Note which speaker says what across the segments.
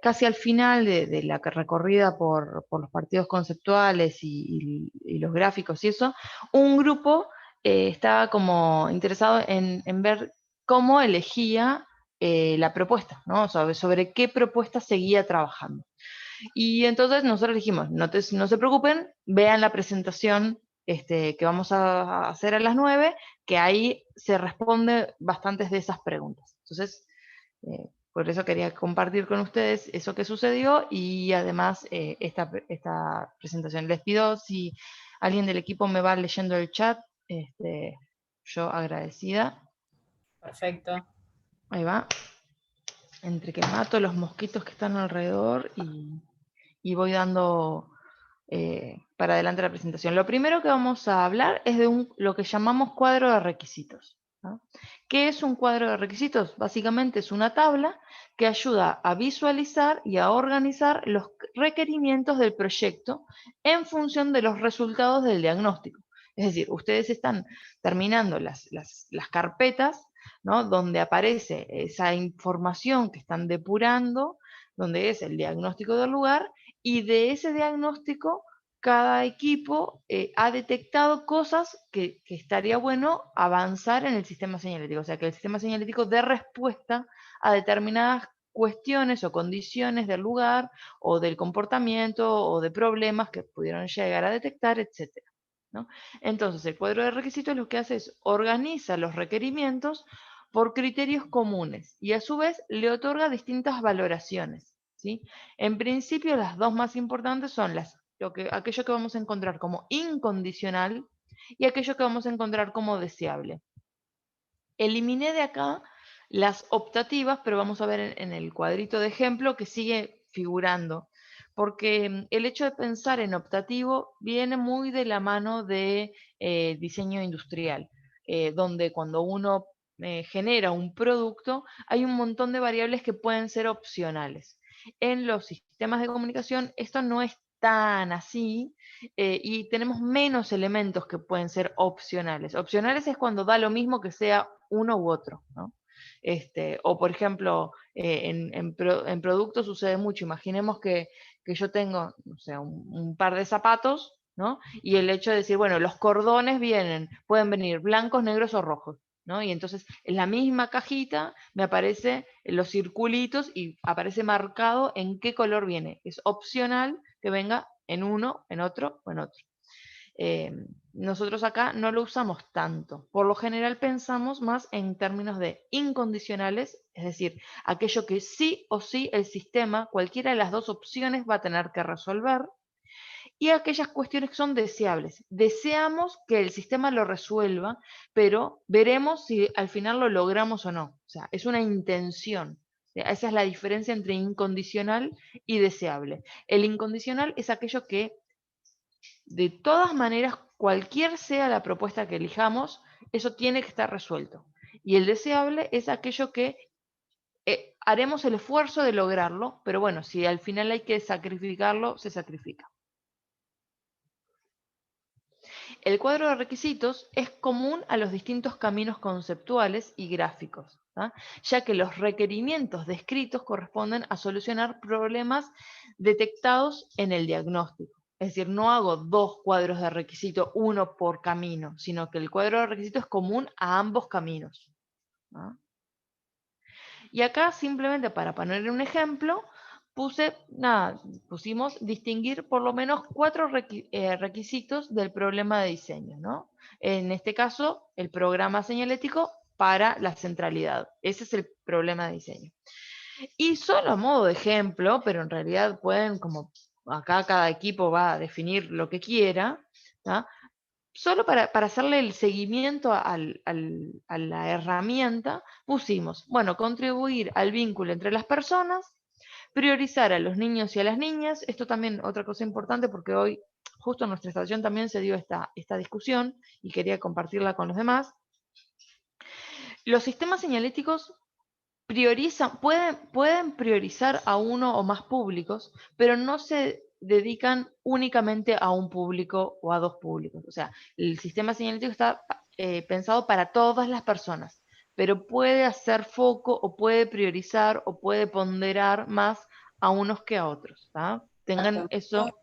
Speaker 1: casi al final de la recorrida por los partidos conceptuales y los gráficos y eso, un grupo estaba como interesado en ver cómo elegía la propuesta, ¿no? Sobre qué propuesta seguía trabajando. Y entonces nosotros dijimos, no se preocupen, vean la presentación que vamos a hacer a las 9, que ahí se responde bastantes de esas preguntas. Entonces, por eso quería compartir con ustedes eso que sucedió y además esta presentación. Les pido si alguien del equipo me va leyendo el chat, yo agradecida.
Speaker 2: Perfecto.
Speaker 1: Ahí va. Entre que mato los mosquitos que están alrededor y voy dando para adelante la presentación. Lo primero que vamos a hablar es de lo que llamamos cuadro de requisitos, ¿no? ¿Qué es un cuadro de requisitos? Básicamente es una tabla que ayuda a visualizar y a organizar los requerimientos del proyecto en función de los resultados del diagnóstico. Es decir, ustedes están terminando las carpetas, ¿no? Donde aparece esa información que están depurando, donde es el diagnóstico del lugar, y de ese diagnóstico cada equipo ha detectado cosas que estaría bueno avanzar en el sistema señalético, o sea, que el sistema señalético dé respuesta a determinadas cuestiones o condiciones del lugar o del comportamiento o de problemas que pudieron llegar a detectar, etcétera, ¿no? Entonces, el cuadro de requisitos lo que hace es organiza los requerimientos por criterios comunes y a su vez le otorga distintas valoraciones, ¿sí? En principio, las dos más importantes son aquello que vamos a encontrar como incondicional y aquello que vamos a encontrar como deseable. Eliminé de acá las optativas, pero vamos a ver en el cuadrito de ejemplo que sigue figurando, porque el hecho de pensar en optativo viene muy de la mano de diseño industrial, donde cuando uno genera un producto, hay un montón de variables que pueden ser opcionales. En los sistemas de comunicación esto no es tan así, y tenemos menos elementos que pueden ser opcionales. Opcionales es cuando da lo mismo que sea uno u otro, ¿no? O por ejemplo, en productos sucede mucho. Imaginemos que yo tengo, o sea, un par de zapatos, ¿no? Y el hecho de decir, bueno, los cordones pueden venir blancos, negros o rojos, ¿no? Y entonces en la misma cajita me aparecen los circulitos y aparece marcado en qué color viene. Es opcional que venga en uno, en otro o en otro. Eh, Nosotros acá no lo usamos tanto. Por lo general pensamos más en términos de incondicionales, es decir, aquello que sí o sí el sistema, cualquiera de las dos opciones, va a tener que resolver, y aquellas cuestiones que son deseables. Deseamos que el sistema lo resuelva, pero veremos si al final lo logramos o no. O sea, es una intención. Esa es la diferencia entre incondicional y deseable. El incondicional es aquello que de todas maneras, cualquier sea la propuesta que elijamos, eso tiene que estar resuelto. Y el deseable es aquello que haremos el esfuerzo de lograrlo, pero bueno, si al final hay que sacrificarlo, se sacrifica. El cuadro de requisitos es común a los distintos caminos conceptuales y gráficos, ¿tá? Ya que los requerimientos descritos corresponden a solucionar problemas detectados en el diagnóstico. Es decir, no hago dos cuadros de requisito, uno por camino, sino que el cuadro de requisito es común a ambos caminos, ¿no? Y acá simplemente para poner un ejemplo, pusimos distinguir por lo menos 4 requisitos del problema de diseño, ¿no? En este caso, el programa señalético para la centralidad. Ese es el problema de diseño. Y solo a modo de ejemplo, pero en realidad pueden, como acá cada equipo va a definir lo que quiera, ¿tá? Solo para hacerle el seguimiento a la herramienta, pusimos, bueno, contribuir al vínculo entre las personas, priorizar a los niños y a las niñas. Esto también, otra cosa importante, porque hoy justo en nuestra estación también se dio esta discusión y quería compartirla con los demás. Los sistemas señaléticos pueden priorizar a uno o más públicos, pero no se dedican únicamente a un público o a dos públicos. O sea, el sistema señalético está pensado para todas las personas, pero puede hacer foco o puede priorizar o puede ponderar más a unos que a otros. Tengan eso,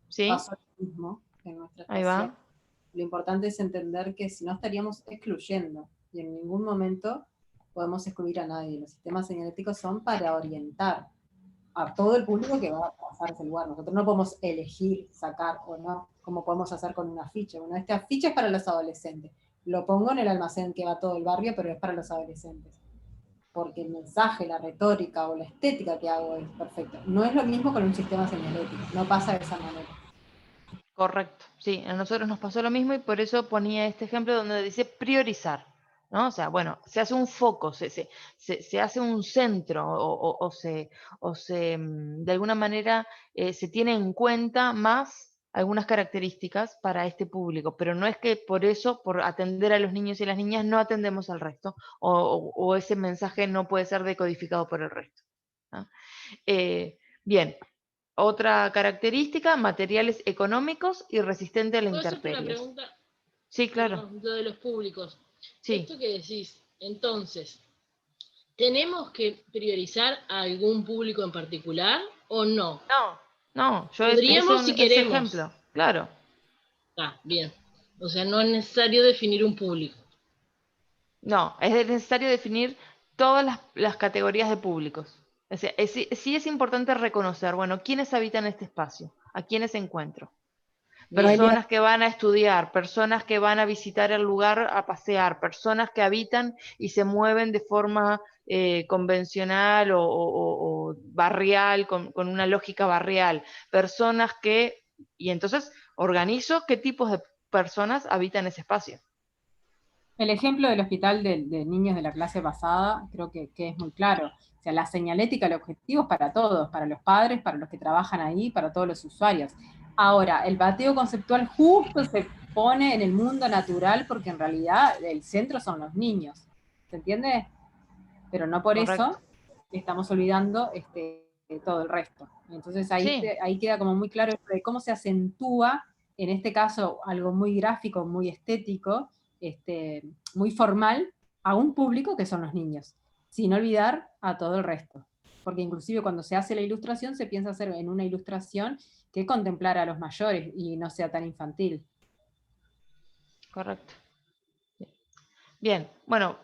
Speaker 1: ¿sí?
Speaker 3: Pasó lo mismo en nuestra
Speaker 1: Ahí
Speaker 3: estación.
Speaker 1: va.
Speaker 3: Lo importante es entender que si no estaríamos excluyendo y en ningún momento podemos excluir a nadie. Los sistemas señaléticos son para orientar a todo el público que va a pasar ese lugar. Nosotros no podemos elegir sacar o no, como podemos hacer con un afiche. Bueno, este afiche es para los adolescentes. Lo pongo en el almacén que va todo el barrio, pero es para los adolescentes. Porque el mensaje, la retórica o la estética que hago es perfecto. No es lo mismo con un sistema señalético, no pasa de esa manera.
Speaker 1: Correcto, sí, a nosotros nos pasó lo mismo y por eso ponía este ejemplo donde dice priorizar, ¿no? O sea, bueno, se hace un foco, se hace un centro de alguna manera se tiene en cuenta más algunas características para este público, pero no es que por eso, por atender a los niños y las niñas, no atendemos al resto o ese mensaje no puede ser decodificado por el resto. ¿No? Bien, otra característica, materiales económicos y resistente a la
Speaker 2: ¿Puedo hacerte una
Speaker 1: intemperies.
Speaker 2: pregunta?
Speaker 1: Sí, claro.
Speaker 2: Perdón, lo de los públicos.
Speaker 1: Sí.
Speaker 2: Esto que decís, entonces, ¿tenemos que priorizar a algún público en particular o no?
Speaker 1: No, no, yo
Speaker 2: Podríamos si
Speaker 1: ese
Speaker 2: queremos.
Speaker 1: ejemplo, claro.
Speaker 2: Ah, bien. O sea, no es necesario definir un público.
Speaker 1: No, es necesario definir todas las categorías de públicos. O sea, sí es importante reconocer, bueno, quiénes habitan este espacio, a quiénes encuentro.
Speaker 2: Bien.
Speaker 1: Personas que van a estudiar, personas que van a visitar el lugar a pasear, personas que habitan y se mueven de forma convencional o barrial, con una lógica barrial, personas que, y entonces organizo qué tipos de personas habitan ese espacio.
Speaker 3: El ejemplo del hospital de niños de la clase pasada creo que es muy claro. O sea, la señalética, el objetivo es para todos, para los padres, para los que trabajan ahí, para todos los usuarios. Ahora, el bateo conceptual justo se pone en el mundo natural porque en realidad el centro son los niños. ¿Se entiende? Pero no por
Speaker 1: Correcto.
Speaker 3: eso estamos olvidando todo el resto. Entonces
Speaker 1: Sí,
Speaker 3: ahí queda como muy claro de cómo se acentúa, en este caso, algo muy gráfico, muy estético, muy formal, a un público que son los niños, sin olvidar a todo el resto. Porque inclusive cuando se hace la ilustración se piensa hacer en una ilustración que contemplara a los mayores y no sea tan infantil.
Speaker 1: correcto. Bien, bueno,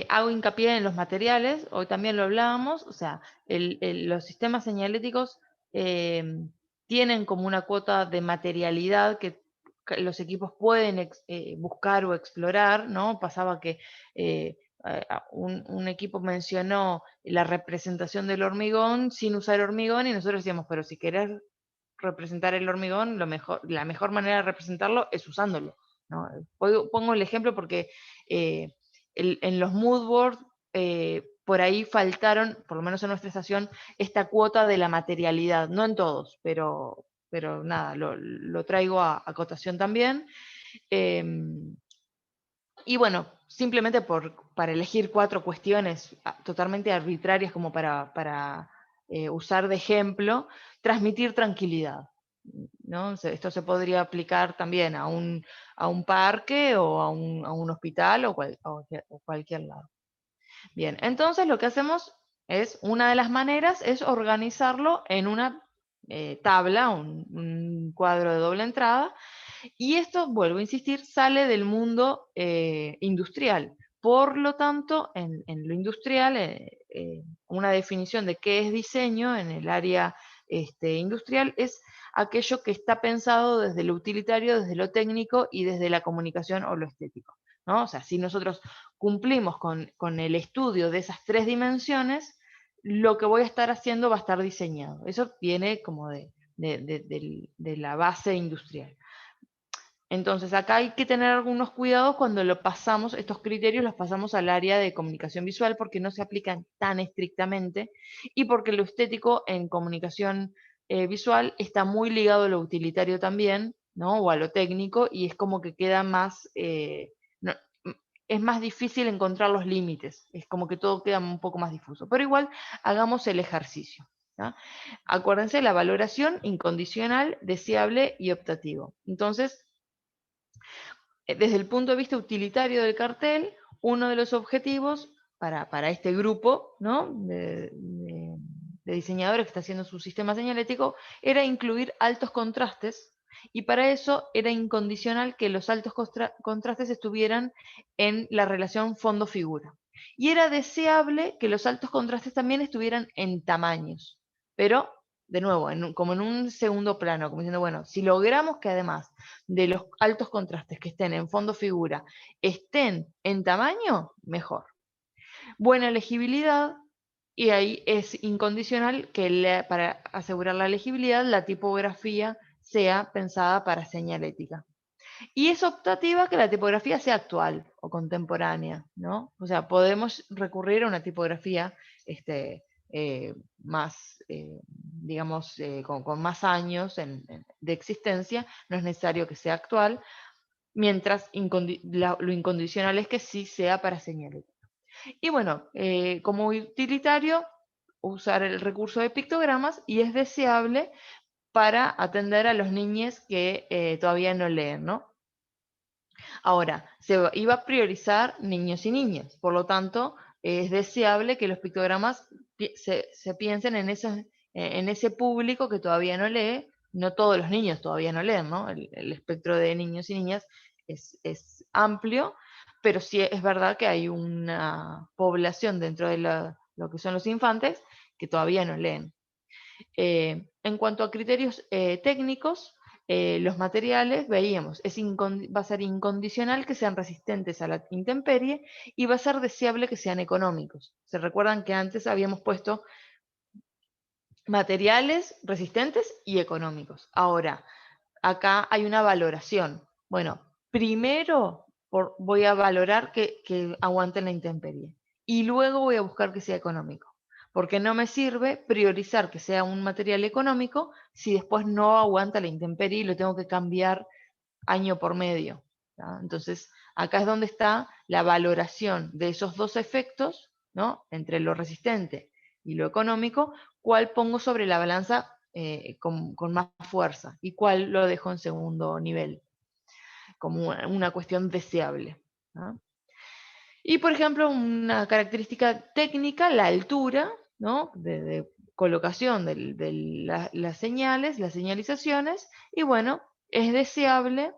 Speaker 1: hago hincapié en los materiales, hoy también lo hablábamos, o sea, los sistemas señaléticos tienen como una cuota de materialidad que los equipos pueden buscar o explorar, ¿no? Pasaba que un equipo mencionó la representación del hormigón sin usar hormigón y nosotros decíamos, pero si querés representar el hormigón, la mejor manera de representarlo es usándolo, ¿no? Pongo el ejemplo porque en los mood boards por ahí faltaron, por lo menos en nuestra estación, esta cuota de la materialidad, no en todos, pero nada, lo traigo a cotación también. Y bueno, simplemente para elegir 4 cuestiones totalmente arbitrarias como para usar de ejemplo, transmitir tranquilidad, ¿no? Esto se podría aplicar también a un parque o a un hospital o cualquier lado. Bien, entonces lo que hacemos es, una de las maneras es organizarlo en una tabla, un cuadro de doble entrada, y esto, vuelvo a insistir, sale del mundo industrial. Por lo tanto, en lo industrial, una definición de qué es diseño en el área industrial es aquello que está pensado desde lo utilitario, desde lo técnico y desde la comunicación o lo estético, ¿no? O sea, si nosotros cumplimos con el estudio de esas 3 dimensiones, lo que voy a estar haciendo va a estar diseñado. Eso viene como de la base industrial. Entonces, acá hay que tener algunos cuidados cuando lo pasamos, estos criterios los pasamos al área de comunicación visual porque no se aplican tan estrictamente y porque lo estético en comunicación visual está muy ligado a lo utilitario también, ¿no? O a lo técnico y es como que queda más, es más difícil encontrar los límites, es como que todo queda un poco más difuso. Pero igual, hagamos el ejercicio. ¿No? Acuérdense, la valoración incondicional, deseable y optativo. Entonces, desde el punto de vista utilitario del cartel, uno de los objetivos para este grupo, ¿no?, de diseñadores que está haciendo su sistema señalético era incluir altos contrastes, y para eso era incondicional que los altos contrastes estuvieran en la relación fondo-figura. Y era deseable que los altos contrastes también estuvieran en tamaños, pero de nuevo, como en un segundo plano, como diciendo, bueno, si logramos que además de los altos contrastes que estén en fondo-figura estén en tamaño, mejor. Buena legibilidad, y ahí es incondicional que para asegurar la legibilidad la tipografía sea pensada para señalética. Y es optativa que la tipografía sea actual o contemporánea, ¿no? O sea, podemos recurrir a una tipografía más, digamos, con más años de existencia, no es necesario que sea actual, mientras lo incondicional es que sí sea para señalética. Y bueno, como utilitario, usar el recurso de pictogramas, y es deseable para atender a los niños que todavía no leen, ¿no? Ahora, se iba a priorizar niños y niñas, por lo tanto, es deseable que los pictogramas se piensen en ese público que todavía no lee. No todos los niños todavía no leen, ¿no? El espectro de niños y niñas es amplio, pero sí es verdad que hay una población dentro de lo que son los infantes que todavía no leen. En cuanto a criterios técnicos, los materiales, veíamos, va a ser incondicional que sean resistentes a la intemperie, y va a ser deseable que sean económicos. ¿Se recuerdan que antes habíamos puesto materiales resistentes y económicos? Ahora, acá hay una valoración. Bueno, primero voy a valorar que aguanten la intemperie, y luego voy a buscar que sea económico. Porque no me sirve priorizar que sea un material económico si después no aguanta la intemperie y lo tengo que cambiar año por medio, ¿tá? Entonces, acá es donde está la valoración de esos dos efectos, ¿no?, entre lo resistente y lo económico, cuál pongo sobre la balanza con más fuerza y cuál lo dejo en segundo nivel, como una cuestión deseable, ¿no? Y, por ejemplo, una característica técnica, la altura, ¿no?, de colocación de las señales, las señalizaciones, y bueno, es deseable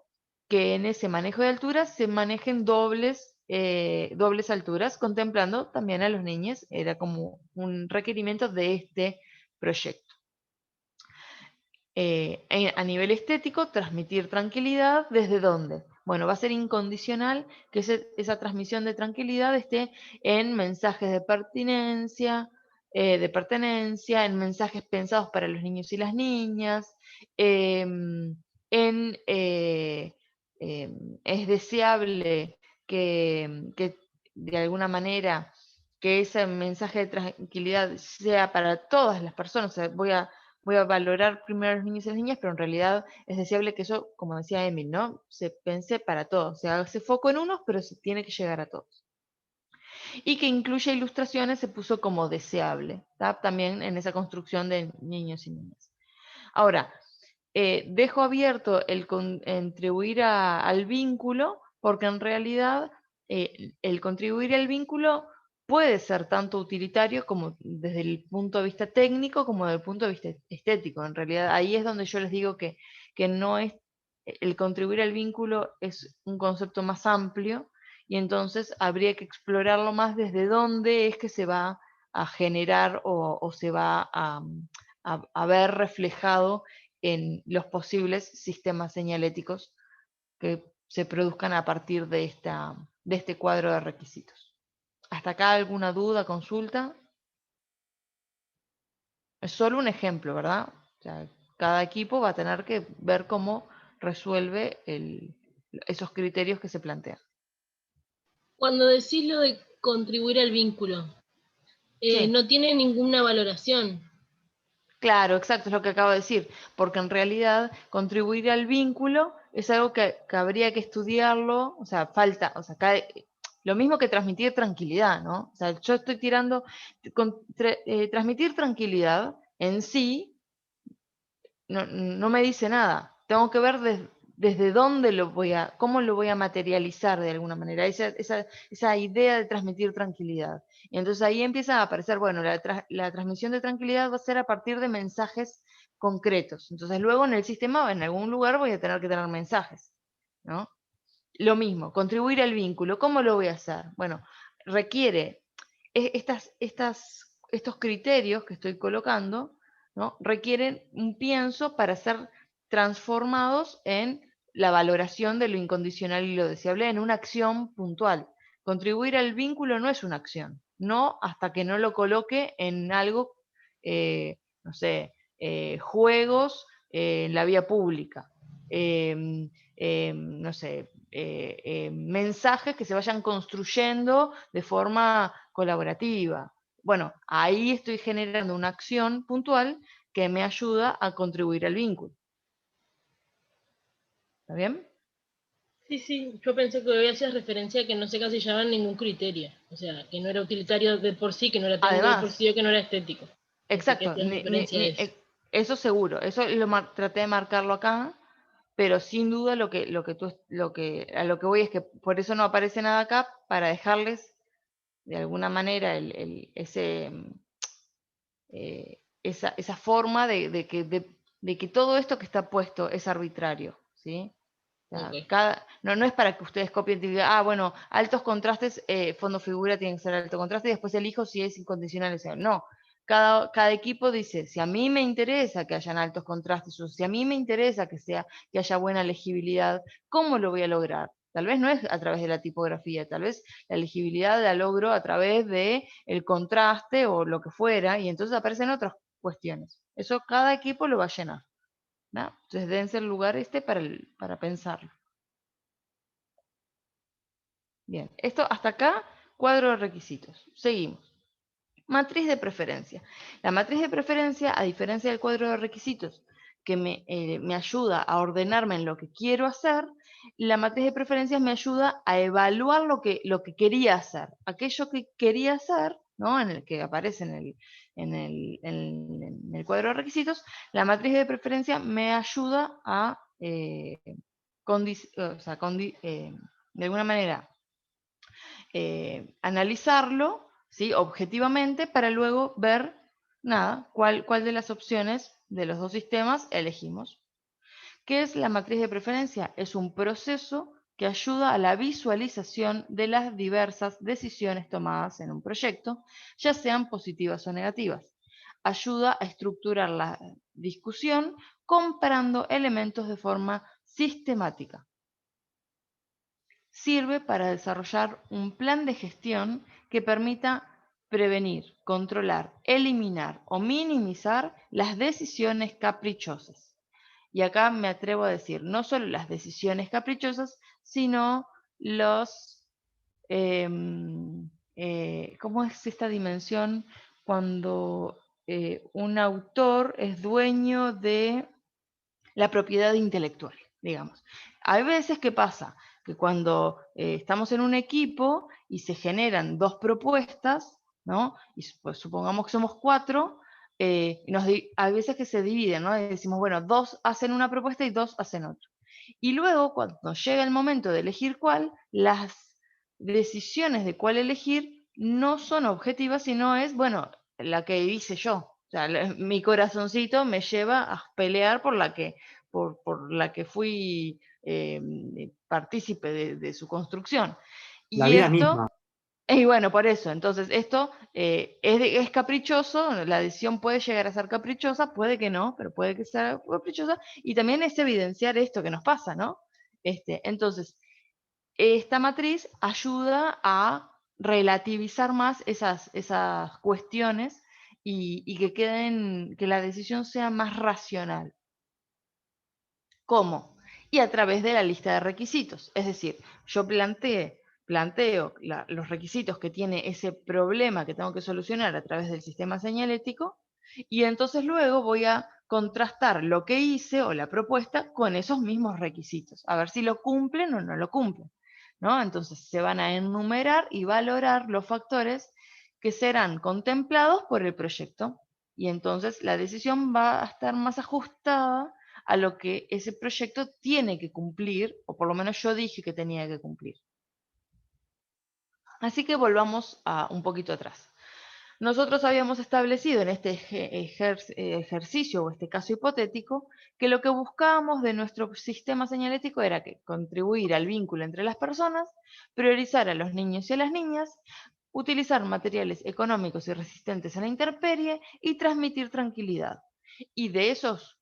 Speaker 1: que en ese manejo de alturas se manejen dobles alturas, contemplando también a los niños. Era como un requerimiento de este proyecto. A nivel estético, transmitir tranquilidad, ¿desde dónde? Bueno, va a ser incondicional que esa transmisión de tranquilidad esté en mensajes de pertenencia, en mensajes pensados para los niños y las niñas, es deseable que de alguna manera que ese mensaje de tranquilidad sea para todas las personas. O sea, voy a valorar primero a los niños y las niñas, pero en realidad es deseable que eso, como decía Emil, ¿no?, se pense para todos, se hace foco en unos, pero se tiene que llegar a todos. Y que incluya ilustraciones se puso como deseable, ¿tá?, también en esa construcción de niños y niñas. Ahora, dejo abierto el contribuir al vínculo, porque en realidad el contribuir al vínculo puede ser tanto utilitario como desde el punto de vista técnico como desde el punto de vista estético. En realidad ahí es donde yo les digo que no es, el contribuir al vínculo es un concepto más amplio, y entonces habría que explorarlo más desde dónde es que se va a generar o se va a ver reflejado en los posibles sistemas señaléticos que se produzcan a partir de este cuadro de requisitos. ¿Hasta acá alguna duda, consulta? Es solo un ejemplo, ¿verdad? O sea, cada equipo va a tener que ver cómo resuelve esos criterios que se plantean.
Speaker 2: Cuando decís lo de contribuir al vínculo,
Speaker 1: Sí.
Speaker 2: no tiene ninguna valoración.
Speaker 1: Claro, exacto, es lo que acabo de decir, porque en realidad contribuir al vínculo es algo que habría que estudiarlo, o sea, lo mismo que transmitir tranquilidad, ¿no? O sea, yo estoy tirando, transmitir tranquilidad en sí no me dice nada. Tengo que ver desde dónde cómo lo voy a materializar de alguna manera, esa idea de transmitir tranquilidad. Y entonces ahí empieza a aparecer, bueno, la transmisión de tranquilidad va a ser a partir de mensajes concretos. Entonces luego en el sistema, en algún lugar voy a tener que tener mensajes, ¿no? Lo mismo, contribuir al vínculo, ¿cómo lo voy a hacer? Bueno, requiere estos criterios que estoy colocando, ¿no? Requieren un pienso para ser transformados en la valoración de lo incondicional y lo deseable en una acción puntual. Contribuir al vínculo no es una acción, no hasta que no lo coloque en algo, no sé, juegos en la vía pública, no sé, mensajes que se vayan construyendo de forma colaborativa. Bueno, ahí estoy generando una acción puntual que me ayuda a contribuir al vínculo. ¿Está bien?
Speaker 2: Sí, sí, yo pensé que hoy hacías referencia a que no se casillaban ningún criterio, o sea, que no era utilitario de por sí, que no era técnico de por
Speaker 1: Además,
Speaker 2: sí o que no era estético. Pensé que
Speaker 1: exacto,
Speaker 2: hacías referencia a eso.
Speaker 1: eso seguro, eso traté de marcarlo acá, pero sin duda a lo que voy es que por eso no aparece nada acá, para dejarles de alguna manera esa forma de que todo esto que está puesto es arbitrario, ¿sí? O sea,
Speaker 2: Okay.
Speaker 1: no es para que ustedes copien y digan, bueno, altos contrastes, fondo figura tiene que ser alto contraste y después elijo si es incondicional o sea. No, cada equipo dice, si a mí me interesa que hayan altos contrastes o si a mí me interesa que haya buena legibilidad, ¿cómo lo voy a lograr? Tal vez no es a través de la tipografía, tal vez la legibilidad la logro a través de el contraste o lo que fuera, y entonces aparecen otras cuestiones. Eso cada equipo lo va a llenar, ¿no? Entonces dense el lugar para pensarlo. Bien, esto hasta acá, cuadro de requisitos. Seguimos. Matriz de preferencia. La matriz de preferencia, a diferencia del cuadro de requisitos, que me ayuda a ordenarme en lo que quiero hacer, la matriz de preferencias me ayuda a evaluar lo que quería hacer. Aquello que quería hacer, ¿no? En el que aparece en el cuadro de requisitos, la matriz de preferencia me ayuda a, de alguna manera, analizarlo, ¿sí? Objetivamente, para luego ver, cuál de las opciones de los dos sistemas elegimos. ¿Qué es la matriz de preferencia? Es un proceso que ayuda a la visualización de las diversas decisiones tomadas en un proyecto, ya sean positivas o negativas. Ayuda a estructurar la discusión comparando elementos de forma sistemática. Sirve para desarrollar un plan de gestión que permita prevenir, controlar, eliminar o minimizar las decisiones caprichosas. Y acá me atrevo a decir, no solo las decisiones caprichosas, sino ¿cómo es esta dimensión cuando un autor es dueño de la propiedad intelectual, digamos? Hay veces que pasa que cuando estamos en un equipo y se generan dos propuestas, ¿no? Y pues, supongamos que somos 4, hay veces que se dividen, ¿no? Y decimos, bueno, 2 hacen una propuesta y 2 hacen otra. Y luego, cuando llega el momento de elegir cuál, las decisiones de cuál elegir no son objetivas, sino es, bueno, la que hice yo. O sea, mi corazoncito me lleva a pelear por la que fui partícipe de su construcción.
Speaker 4: La
Speaker 1: Y
Speaker 4: vida
Speaker 1: esto,
Speaker 4: misma.
Speaker 1: y bueno, por eso, entonces esto es caprichoso, la decisión puede llegar a ser caprichosa, puede que no, pero puede que sea caprichosa, y también es evidenciar esto que nos pasa, ¿no? Entonces, esta matriz ayuda a relativizar más esas cuestiones y que la decisión sea más racional. ¿Cómo? Y a través de la lista de requisitos. Es decir, yo planteo los requisitos que tiene ese problema que tengo que solucionar a través del sistema señalético, y entonces luego voy a contrastar lo que hice o la propuesta con esos mismos requisitos, a ver si lo cumplen o no lo cumplen, ¿no? Entonces se van a enumerar y valorar los factores que serán contemplados por el proyecto, y entonces la decisión va a estar más ajustada a lo que ese proyecto tiene que cumplir, o por lo menos yo dije que tenía que cumplir. Así que volvamos un poquito atrás. Nosotros habíamos establecido en este ejercicio o este caso hipotético que lo que buscábamos de nuestro sistema señalético era que contribuir al vínculo entre las personas, priorizar a los niños y a las niñas, utilizar materiales económicos y resistentes a la intemperie y transmitir tranquilidad. Y de esos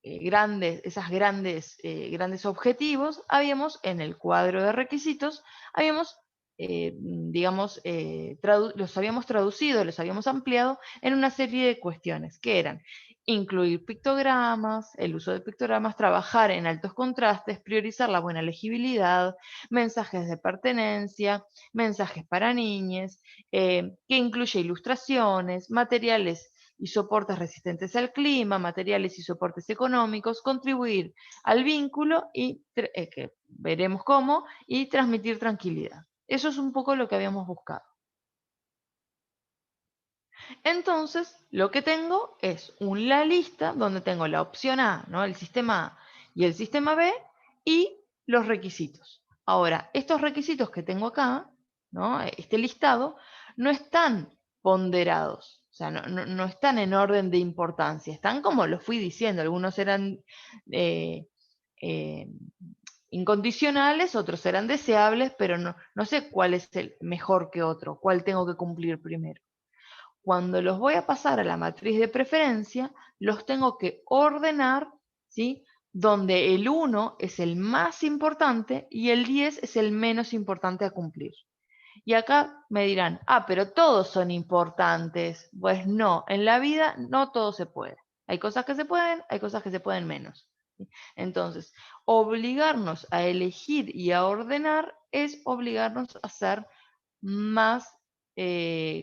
Speaker 1: grandes objetivos, habíamos en el cuadro de requisitos, habíamos los habíamos traducido, los habíamos ampliado en una serie de cuestiones que eran incluir pictogramas, el uso de pictogramas, trabajar en altos contrastes, priorizar la buena legibilidad, mensajes de pertenencia, mensajes para niñes, que incluye ilustraciones, materiales y soportes resistentes al clima, materiales y soportes económicos, contribuir al vínculo y que veremos cómo, y transmitir tranquilidad. Eso es un poco lo que habíamos buscado. Entonces, lo que tengo es la lista donde tengo la opción A, ¿no? El sistema A y el sistema B y los requisitos. Ahora, estos requisitos que tengo acá, ¿no? Este listado, no están ponderados, o sea, no están en orden de importancia, están como los fui diciendo, algunos eran incondicionales, otros eran deseables, pero no sé cuál es el mejor que otro, cuál tengo que cumplir primero. Cuando los voy a pasar a la matriz de preferencia, los tengo que ordenar, ¿sí? Donde el 1 es el más importante y el 10 es el menos importante a cumplir. Y acá me dirán, pero todos son importantes. Pues no, en la vida no todo se puede. Hay cosas que se pueden, hay cosas que se pueden menos. Entonces, obligarnos a elegir y a ordenar es obligarnos a ser más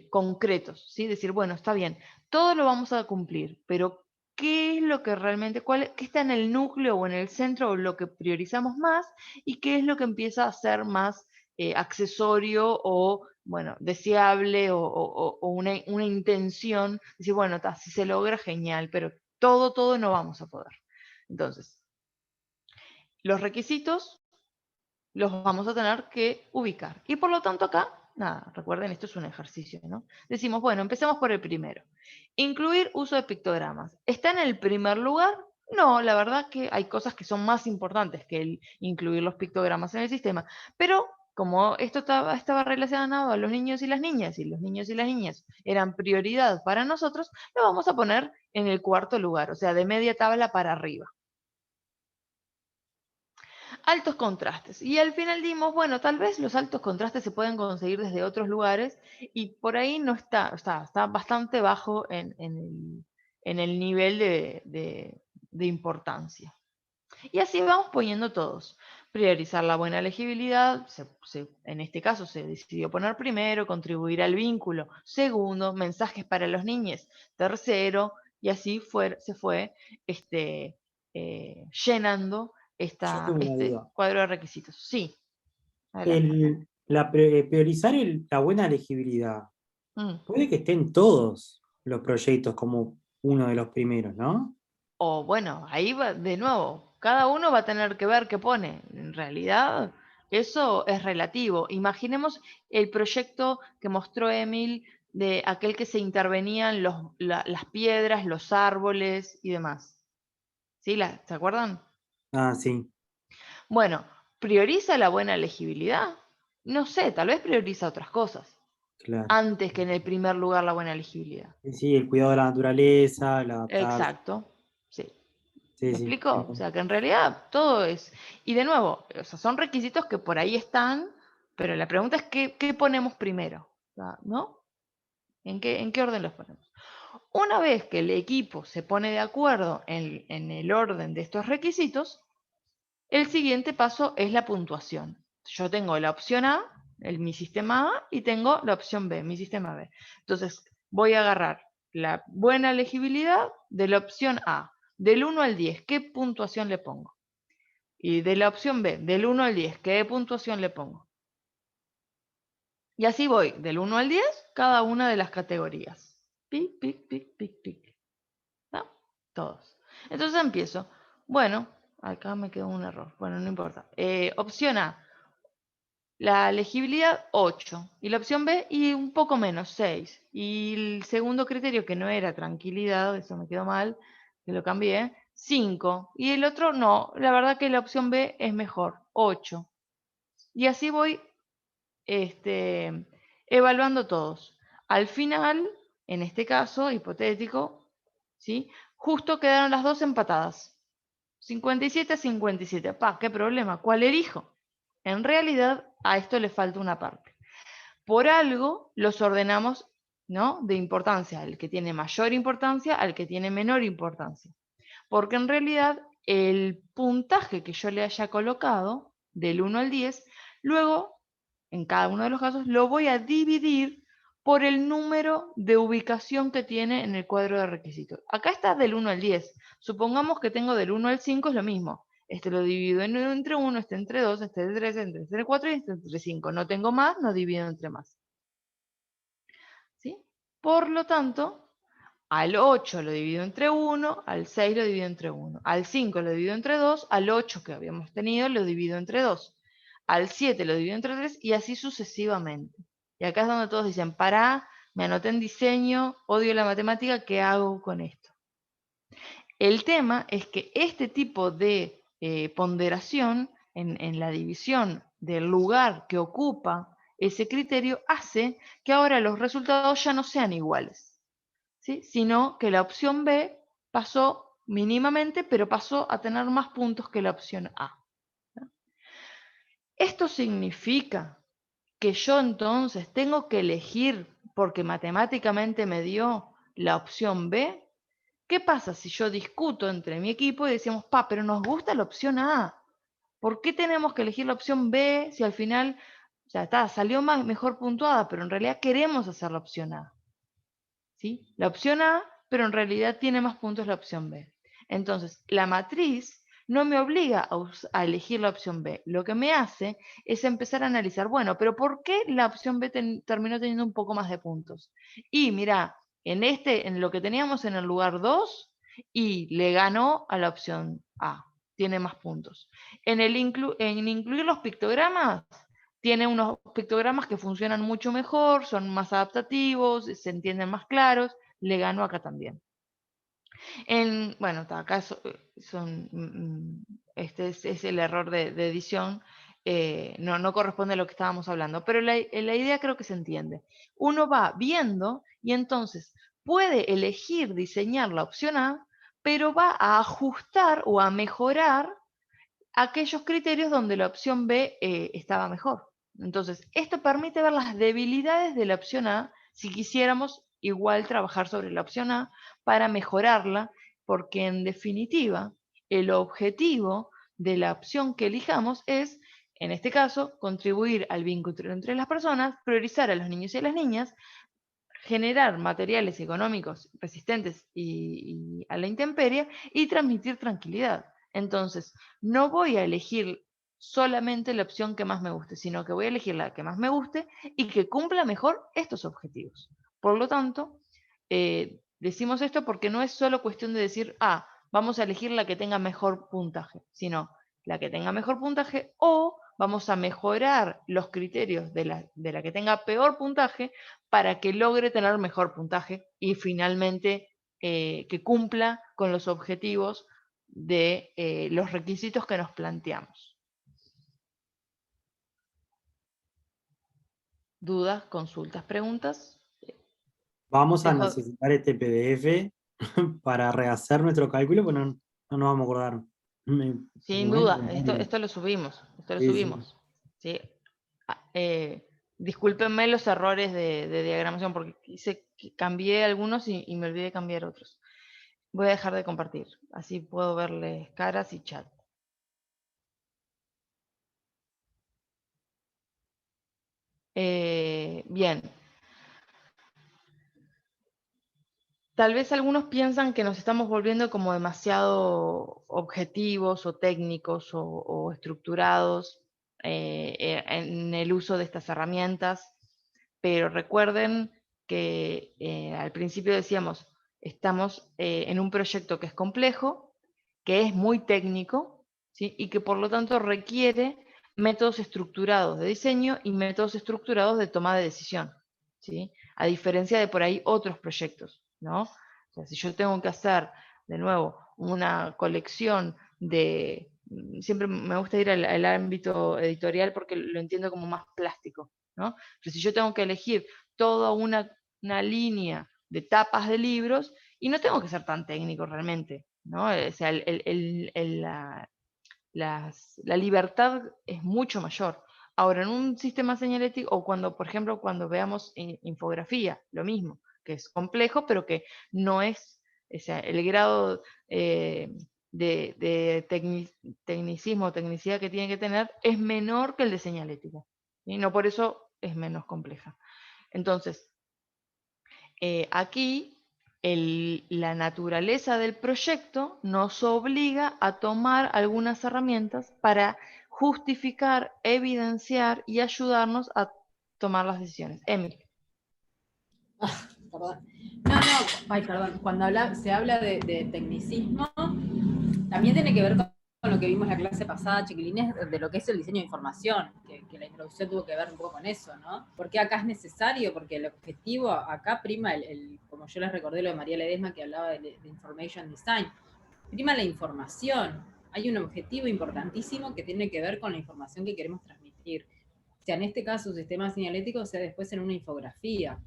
Speaker 1: concretos, ¿sí? Decir, bueno, está bien, todo lo vamos a cumplir, pero ¿qué es lo que realmente, qué está en el núcleo o en el centro o lo que priorizamos más y qué es lo que empieza a ser más accesorio o, bueno, deseable o una intención? Decir, bueno, si se logra, genial, pero todo no vamos a poder. Entonces, los requisitos los vamos a tener que ubicar. Y por lo tanto acá, nada, recuerden, esto es un ejercicio, ¿no? Decimos, bueno, empecemos por el primero. Incluir uso de pictogramas. ¿Está en el primer lugar? No, la verdad que hay cosas que son más importantes que el incluir los pictogramas en el sistema. Pero como esto estaba relacionado a los niños y las niñas, y los niños y las niñas eran prioridad para nosotros, lo vamos a poner en el cuarto lugar, o sea, de media tabla para arriba. Altos contrastes. Y al final dimos, bueno, tal vez los altos contrastes se pueden conseguir desde otros lugares y por ahí no está bastante bajo en el nivel de importancia. Y así vamos poniendo todos. Priorizar la buena legibilidad, en este caso se decidió poner primero, contribuir al vínculo, segundo, mensajes para los niños, tercero, y así se fue llenando
Speaker 4: Yo tengo una
Speaker 1: este
Speaker 4: duda.
Speaker 1: cuadro de requisitos. Sí, adelante.
Speaker 4: Priorizar la buena legibilidad. Puede que estén todos los proyectos como uno de los primeros, ¿no?
Speaker 1: O bueno, ahí va de nuevo, cada uno va a tener que ver qué pone. En realidad, eso es relativo. Imaginemos el proyecto que mostró Emil de aquel que se intervenían las piedras, los árboles y demás. ¿Sí? ¿Se acuerdan?
Speaker 4: Ah, sí,
Speaker 1: Bueno, ¿prioriza la buena legibilidad? No sé, tal vez prioriza otras cosas,
Speaker 4: claro.
Speaker 1: antes que en el primer lugar la buena legibilidad.
Speaker 4: Sí, el cuidado de la naturaleza, el adaptarse.
Speaker 1: Exacto, sí.
Speaker 4: Sí,
Speaker 1: ¿Me
Speaker 4: sí.
Speaker 1: explico? O sea, que en realidad todo es... Y de nuevo, o sea, son requisitos que por ahí están, pero la pregunta es qué ponemos primero, ¿no? ¿En qué orden los ponemos? Una vez que el equipo se pone de acuerdo en el orden de estos requisitos, el siguiente paso es la puntuación. Yo tengo la opción A, mi sistema A, y tengo la opción B, mi sistema B. Entonces, voy a agarrar la buena legibilidad de la opción A. Del 1 al 10, ¿qué puntuación le pongo? Y de la opción B, del 1 al 10, ¿qué puntuación le pongo? Y así voy, del 1 al 10, cada una de las categorías. Pic, pic, pic, pic, pic. ¿No? Todos. Entonces empiezo. Bueno, acá me quedó un error. Bueno, no importa. Opción A, la legibilidad 8. Y la opción B, y un poco menos, 6. Y el segundo criterio, que no era tranquilidad, eso me quedó mal, que lo cambié, 5. Y el otro, no, la verdad que la opción B es mejor, 8. Y así voy evaluando todos. Al final, en este caso hipotético, ¿sí? Justo quedaron las dos empatadas. 57 a 57. ¿Qué problema? ¿Cuál elijo? En realidad, a esto le falta una parte. Por algo los ordenamos, ¿no? De importancia, el que tiene mayor importancia al que tiene menor importancia. Porque en realidad el puntaje que yo le haya colocado, del 1 al 10, luego, en cada uno de los casos, lo voy a dividir por el número de ubicación que tiene en el cuadro de requisitos. Acá está del 1 al 10. Supongamos que tengo del 1 al 5, es lo mismo. Este lo divido entre 1, este entre 2, este entre 3, este entre 4 y este entre 5. No tengo más, no divido entre más. ¿Sí? Por lo tanto, al 8 lo divido entre 1, al 6 lo divido entre 1, al 5 lo divido entre 2, al 8 que habíamos tenido lo divido entre 2, al 7 lo divido entre 3 y así sucesivamente. Y acá es donde todos dicen, pará, me anoté en diseño, odio la matemática, ¿qué hago con esto? El tema es que este tipo de ponderación en la división del lugar que ocupa ese criterio hace que ahora los resultados ya no sean iguales, ¿sí? Sino que la opción B pasó mínimamente, pero pasó a tener más puntos que la opción A. Esto significa que yo entonces tengo que elegir porque matemáticamente me dio la opción B. ¿Qué pasa si yo discuto entre mi equipo y decimos, pero nos gusta la opción A? ¿Por qué tenemos que elegir la opción B si al final ya está, salió mejor puntuada, pero en realidad queremos hacer la opción A? ¿Sí? La opción A, pero en realidad tiene más puntos la opción B. Entonces, la matriz no me obliga a elegir la opción B. Lo que me hace es empezar a analizar, bueno, pero ¿por qué la opción B terminó teniendo un poco más de puntos? Y mira, en lo que teníamos en el lugar 2, y le ganó a la opción A, tiene más puntos. En incluir los pictogramas, tiene unos pictogramas que funcionan mucho mejor, son más adaptativos, se entienden más claros, le ganó acá también. Bueno, acá este es el error de edición, no corresponde a lo que estábamos hablando, pero la idea creo que se entiende. Uno va viendo y entonces puede elegir diseñar la opción A, pero va a ajustar o a mejorar aquellos criterios donde la opción B estaba mejor. Entonces, esto permite ver las debilidades de la opción A si quisiéramos igual trabajar sobre la opción A para mejorarla, porque en definitiva, el objetivo de la opción que elijamos es, en este caso, contribuir al vínculo entre las personas, priorizar a los niños y a las niñas, generar materiales económicos resistentes y a la intemperie y transmitir tranquilidad. Entonces, no voy a elegir solamente la opción que más me guste, sino que voy a elegir la que más me guste y que cumpla mejor estos objetivos. Por lo tanto, decimos esto porque no es solo cuestión de decir, vamos a elegir la que tenga mejor puntaje, sino la que tenga mejor puntaje o vamos a mejorar los criterios de la que tenga peor puntaje para que logre tener mejor puntaje y finalmente que cumpla con los objetivos de los requisitos que nos planteamos. ¿Dudas, consultas, preguntas?
Speaker 4: Vamos a necesitar este PDF para rehacer nuestro cálculo, pero no nos vamos a acordar.
Speaker 1: Sin duda, esto lo subimos. Sí. Discúlpenme los errores de diagramación porque cambié algunos y me olvidé de cambiar otros. Voy a dejar de compartir, así puedo verles caras y chat. Bien. Tal vez algunos piensan que nos estamos volviendo como demasiado objetivos o técnicos o estructurados en el uso de estas herramientas, pero recuerden que al principio decíamos, estamos en un proyecto que es complejo que es muy técnico, ¿sí? Y que por lo tanto requiere métodos estructurados de diseño y métodos estructurados de toma de decisión, ¿sí? A diferencia de por ahí otros proyectos, ¿no? O sea, si yo tengo que hacer, de nuevo, una colección de... Siempre me gusta ir al ámbito editorial porque lo entiendo como más plástico, ¿no? Pero si yo tengo que elegir toda una línea de tapas de libros, y no tengo que ser tan técnico realmente, ¿no? O sea, la libertad es mucho mayor. Ahora, en un sistema señalético, o cuando, por ejemplo, cuando veamos infografía, lo mismo, que es complejo, pero que no es, o sea, el grado de tecnicismo o tecnicidad que tiene que tener es menor que el de señalética, ¿sí? No por eso es menos compleja. Entonces, aquí la naturaleza del proyecto nos obliga a tomar algunas herramientas para justificar, evidenciar y ayudarnos a tomar las decisiones. Emily.
Speaker 3: Perdón. Ay, perdón. Cuando se habla de tecnicismo, también tiene que ver con lo que vimos en la clase pasada, chiquilines, de lo que es el diseño de información, que la introducción tuvo que ver un poco con eso, ¿no? Porque acá es necesario, porque el objetivo acá prima, como yo les recordé lo de María Ledesma que hablaba de Information Design, prima la información. Hay un objetivo importantísimo que tiene que ver con la información que queremos transmitir. O sea, en este caso, un sistema señalético, o sea, después en una infografía.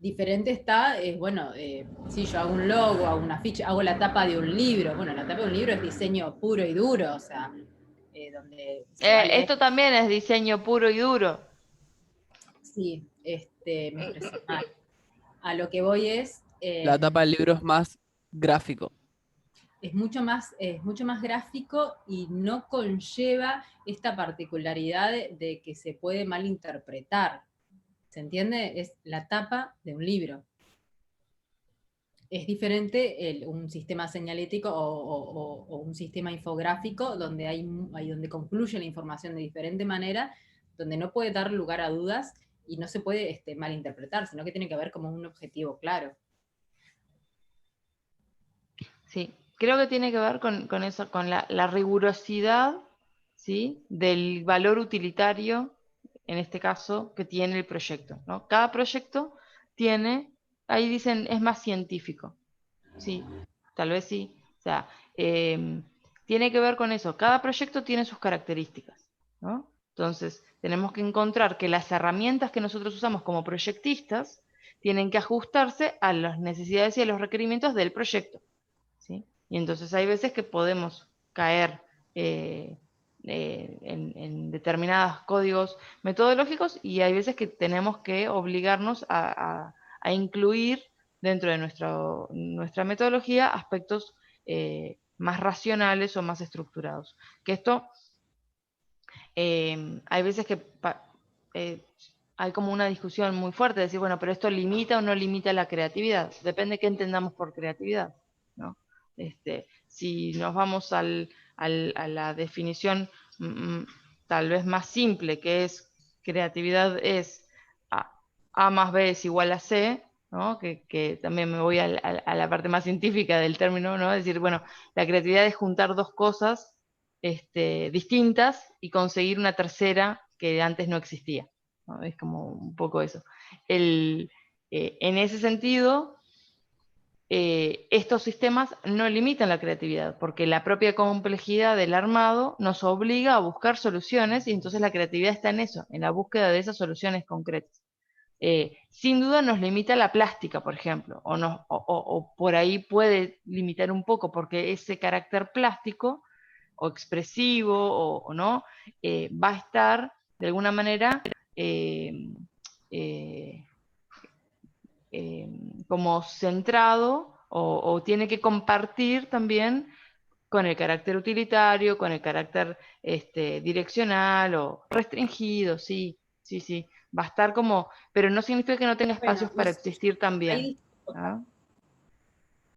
Speaker 3: Diferente está, bueno, si yo hago un logo, hago una ficha, hago la tapa de un libro. Bueno, la tapa de un libro es diseño puro y duro, o sea, donde se va a leer.
Speaker 1: Esto también es diseño puro y duro.
Speaker 3: Sí, me expresé mal. A lo que voy es...
Speaker 5: La tapa del libro es más gráfico.
Speaker 3: Es mucho más gráfico y no conlleva esta particularidad de que se puede malinterpretar. ¿Se entiende? Es la tapa de un libro. Es diferente un sistema señalético o un sistema infográfico donde concluye la información de diferente manera, donde no puede dar lugar a dudas y no se puede malinterpretar, sino que tiene que haber como un objetivo claro.
Speaker 1: Sí, creo que tiene que ver con eso, con la rigurosidad, ¿sí? Del valor utilitario, en este caso, que tiene el proyecto, ¿no? Cada proyecto tiene, ahí dicen, es más científico, sí, tal vez sí. O sea, tiene que ver con eso. Cada proyecto tiene sus características, ¿no? Entonces, tenemos que encontrar que las herramientas que nosotros usamos como proyectistas tienen que ajustarse a las necesidades y a los requerimientos del proyecto, ¿sí? Y entonces hay veces que podemos caer en determinados códigos metodológicos y hay veces que tenemos que obligarnos a incluir dentro de nuestra metodología aspectos más racionales o más estructurados. Que esto, hay veces que hay como una discusión muy fuerte, de decir, bueno, pero esto limita o no limita la creatividad. Depende de qué entendamos por creatividad, ¿no? Si nos vamos a la definición tal vez más simple, que es creatividad es A más B es igual a C, ¿no? Que también me voy a la parte más científica del término, ¿no? Es decir, bueno, la creatividad es juntar dos cosas distintas y conseguir una tercera que antes no existía, ¿no? Es como un poco eso. En ese sentido, estos sistemas no limitan la creatividad, porque la propia complejidad del armado nos obliga a buscar soluciones y entonces la creatividad está en eso, en la búsqueda de esas soluciones concretas. Sin duda nos limita la plástica, por ejemplo, o por ahí puede limitar un poco, porque ese carácter plástico o expresivo o no, va a estar de alguna manera como centrado o tiene que compartir también con el carácter utilitario, con el carácter direccional o restringido, sí, sí, sí. Va a estar como, pero no significa que no tenga espacios para existir también.
Speaker 3: Ahí,
Speaker 1: ¿Ah?